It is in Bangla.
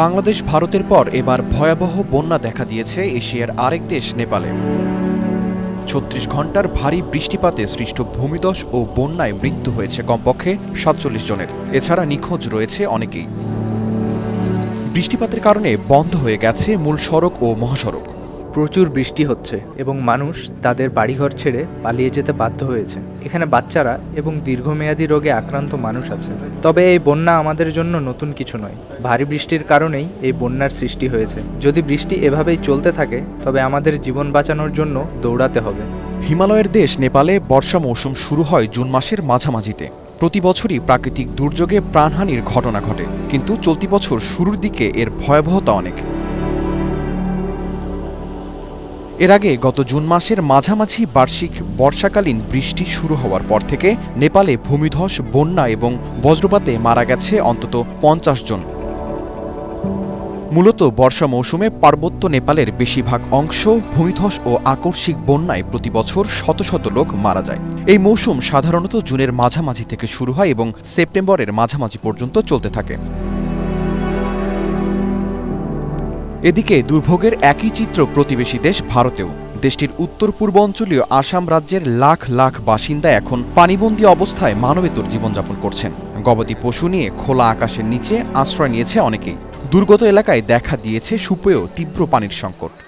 বাংলাদেশ ভারতের পর এবার ভয়াবহ বন্যা দেখা দিয়েছে এশিয়ার আরেক দেশ নেপালে। ৩৬ ঘন্টার ভারী বৃষ্টিপাতে সৃষ্ট ভূমিধস ও বন্যায় মৃত্যু হয়েছে কমপক্ষে ৪৭ জনের। এছাড়া নিখোঁজ রয়েছে অনেকেই। বৃষ্টিপাতের কারণে বন্ধ হয়ে গেছে মূল সড়ক ও মহাসড়ক। প্রচুর বৃষ্টি হচ্ছে এবং মানুষ তাদের বাড়িঘর ছেড়ে পালিয়ে যেতে বাধ্য হয়েছে। এখানে বাচ্চারা এবং দীর্ঘমেয়াদী রোগে আক্রান্ত মানুষ আছে। তবে এই বন্যা আমাদের জন্য নতুন কিছু নয়। ভারী বৃষ্টির কারণেই এই বন্যার সৃষ্টি হয়েছে। যদি বৃষ্টি এভাবেই চলতে থাকে তবে আমাদের জীবন বাঁচানোর জন্য দৌড়াতে হবে। হিমালয়ের দেশ নেপালে বর্ষা মৌসুম শুরু হয় জুন মাসের মাঝামাঝিতে। প্রতি বছরই প্রাকৃতিক দুর্যোগে প্রাণহানির ঘটনা ঘটে, কিন্তু চলতি বছর শুরুর দিকে এর ভয়াবহতা অনেক। এর আগে গত জুন মাসের মাঝামাঝি বার্ষিক বর্ষাকালীন বৃষ্টি শুরু হওয়ার পর থেকে নেপালে ভূমিধস, বন্যা এবং বজ্রপাতে মারা গেছে অন্তত ৫০ জন। মূলত বর্ষা মৌসুমে পার্বত্য নেপালের বেশিরভাগ অংশ ভূমিধস ও আকস্মিক বন্যায় প্রতি বছর শত শত লোক মারা যায়। এই মৌসুম সাধারণত জুনের মাঝামাঝি থেকে শুরু হয় এবং সেপ্টেম্বরের মাঝামাঝি পর্যন্ত চলতে থাকে। এদিকে দুর্ভোগের একই চিত্র প্রতিবেশী দেশ ভারতেও। দেশটির উত্তর পূর্বাঞ্চলীয় আসাম রাজ্যের লাখ লাখ বাসিন্দা এখন পানিবন্দী অবস্থায় মানবেতর জীবনযাপন করছেন। গবাদি পশু নিয়ে খোলা আকাশের নিচে আশ্রয় নিয়েছে অনেকেই। দুর্গত এলাকায় দেখা দিয়েছে সুপেয় তীব্র পানির সংকট।